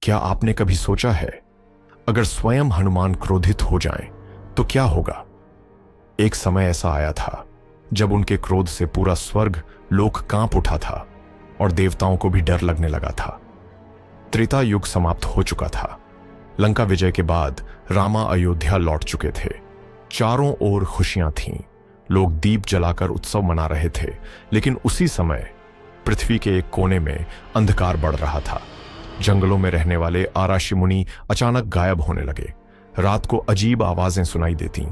क्या आपने कभी सोचा है, अगर स्वयं हनुमान क्रोधित हो जाएं, तो क्या होगा? एक समय ऐसा आया था जब उनके क्रोध से पूरा स्वर्ग लोक कांप उठा था और देवताओं को भी डर लगने लगा था। त्रेता युग समाप्त हो चुका था। लंका विजय के बाद रामा अयोध्या लौट चुके थे। चारों ओर खुशियां थीं। लोग दीप जलाकर उत्सव मना रहे थे, लेकिन उसी समय पृथ्वी के एक कोने में अंधकार बढ़ रहा था। जंगलों में रहने वाले आराषि मुनि अचानक गायब होने लगे। रात को अजीब आवाजें सुनाई देती।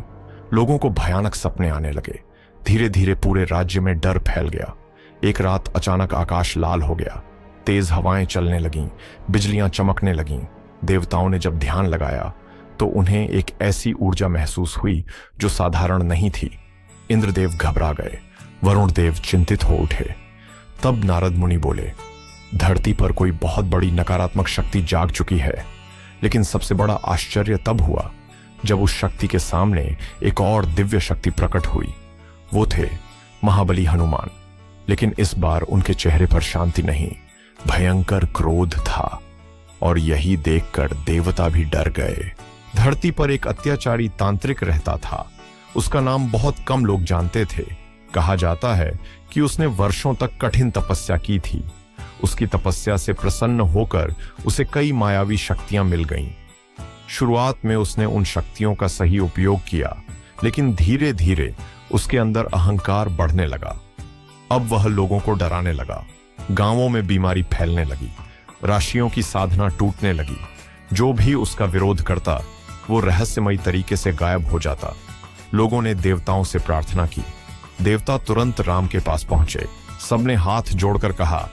लोगों को भयानक सपने आने लगे। धीरे धीरे पूरे राज्य में डर फैल गया। एक रात अचानक आकाश लाल हो गया। तेज हवाएं चलने लगीं, बिजलियां चमकने लगीं। देवताओं ने जब ध्यान लगाया तो उन्हें एक ऐसी ऊर्जा महसूस हुई जो साधारण नहीं थी। इंद्रदेव घबरा गए। वरुण देव चिंतित हो उठे। तब नारद मुनि बोले, धरती पर कोई बहुत बड़ी नकारात्मक शक्ति जाग चुकी है। लेकिन सबसे बड़ा आश्चर्य तब हुआ जब उस शक्ति के सामने एक और दिव्य शक्ति प्रकट हुई। वो थे महाबली हनुमान। लेकिन इस बार उनके चेहरे पर शांति नहीं, भयंकर क्रोध था। और यही देखकर देवता भी डर गए। धरती पर एक अत्याचारी तांत्रिक रहता था। उसका नाम बहुत कम लोग जानते थे। कहा जाता है कि उसने वर्षों तक कठिन तपस्या की थी। उसकी तपस्या से प्रसन्न होकर उसे कई मायावी शक्तियां मिल गईं। शुरुआत में उसने उन शक्तियों का सही उपयोग किया, लेकिन धीरे धीरे उसके अंदर अहंकार बढ़ने लगा। अब वह लोगों को डराने लगा। गांवों में बीमारी फैलने लगी। राशियों की साधना टूटने लगी। जो भी उसका विरोध करता वो रहस्यमयी तरीके से गायब हो जाता। लोगों ने देवताओं से प्रार्थना की। देवता तुरंत राम के पास पहुंचे। सबने हाथ जोड़कर कहा,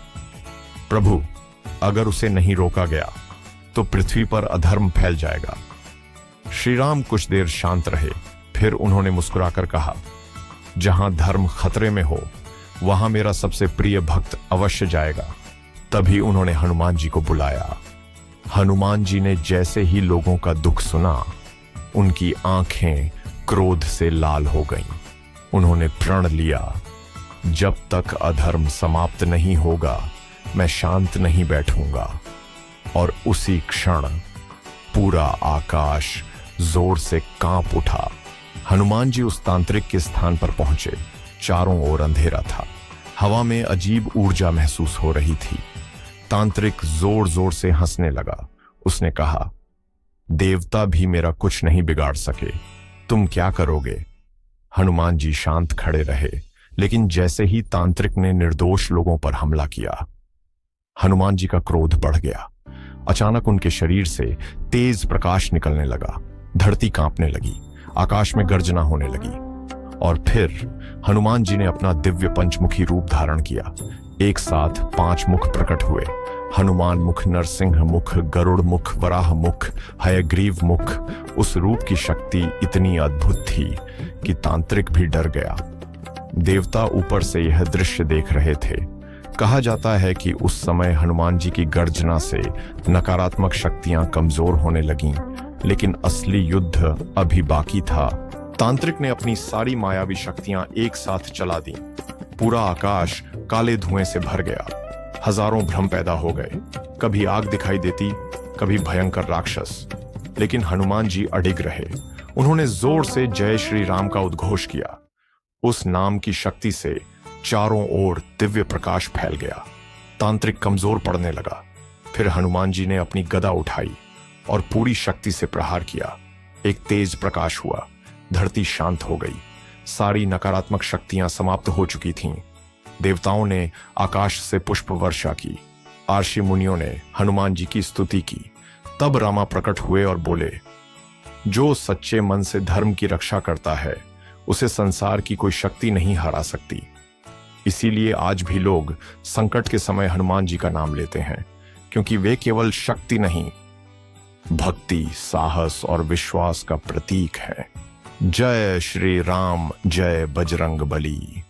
प्रभु, अगर उसे नहीं रोका गया तो पृथ्वी पर अधर्म फैल जाएगा। श्री राम कुछ देर शांत रहे। फिर उन्होंने मुस्कुराकर कहा, जहां धर्म खतरे में हो वहां मेरा सबसे प्रिय भक्त अवश्य जाएगा। तभी उन्होंने हनुमान जी को बुलाया। हनुमान जी ने जैसे ही लोगों का दुख सुना, उनकी आंखें क्रोध से लाल हो गईं। उन्होंने प्रण लिया, जब तक अधर्म समाप्त नहीं होगा मैं शांत नहीं बैठूंगा। और उसी क्षण पूरा आकाश जोर से कांप उठा। हनुमान जी उस तांत्रिक के स्थान पर पहुंचे। चारों ओर अंधेरा था। हवा में अजीब ऊर्जा महसूस हो रही थी। तांत्रिक जोर जोर से हंसने लगा। उसने कहा, देवता भी मेरा कुछ नहीं बिगाड़ सके, तुम क्या करोगे? हनुमान जी शांत खड़े रहे, लेकिन जैसे ही तांत्रिक ने निर्दोष लोगों पर हमला किया, हनुमान जी का क्रोध बढ़ गया। अचानक उनके शरीर से तेज प्रकाश निकलने लगा। धरती कांपने लगी। आकाश में गर्जना होने लगी। और फिर हनुमान जी ने अपना दिव्य पंचमुखी रूप धारण किया। एक साथ 5 मुख प्रकट हुए। हनुमान मुख, नरसिंह मुख, गरुड़ मुख, वराह मुख, हयग्रीव मुख। उस रूप की शक्ति इतनी अद्भुत थी कि तांत्रिक भी डर गया। देवता ऊपर से यह दृश्य देख रहे थे। कहा जाता है कि उस समय हनुमान जी की गर्जना से नकारात्मक शक्तियां कमजोर होने लगीं, लेकिन असली युद्ध अभी बाकी था। तांत्रिक ने अपनी सारी मायावी शक्तियां एक साथ चला दी। पूरा आकाश काले धुएं से भर गया। हजारों भ्रम पैदा हो गए। कभी आग दिखाई देती, कभी भयंकर राक्षस। लेकिन हनुमान जी अडिग रहे। उन्होंने जोर से जय श्री राम का उद्घोष किया। उस नाम की शक्ति से चारों ओर दिव्य प्रकाश फैल गया। तांत्रिक कमजोर पड़ने लगा। फिर हनुमान जी ने अपनी गदा उठाई और पूरी शक्ति से प्रहार किया। एक तेज प्रकाश हुआ। धरती शांत हो गई। सारी नकारात्मक शक्तियां समाप्त हो चुकी थीं। देवताओं ने आकाश से पुष्प वर्षा की। आर्षि मुनियों ने हनुमान जी की स्तुति की। तब रामा प्रकट हुए और बोले, जो सच्चे मन से धर्म की रक्षा करता है उसे संसार की कोई शक्ति नहीं हरा सकती। इसीलिए आज भी लोग संकट के समय हनुमान जी का नाम लेते हैं, क्योंकि वे केवल शक्ति नहीं, भक्ति, साहस और विश्वास का प्रतीक है। जय श्री राम, जय बजरंग बली।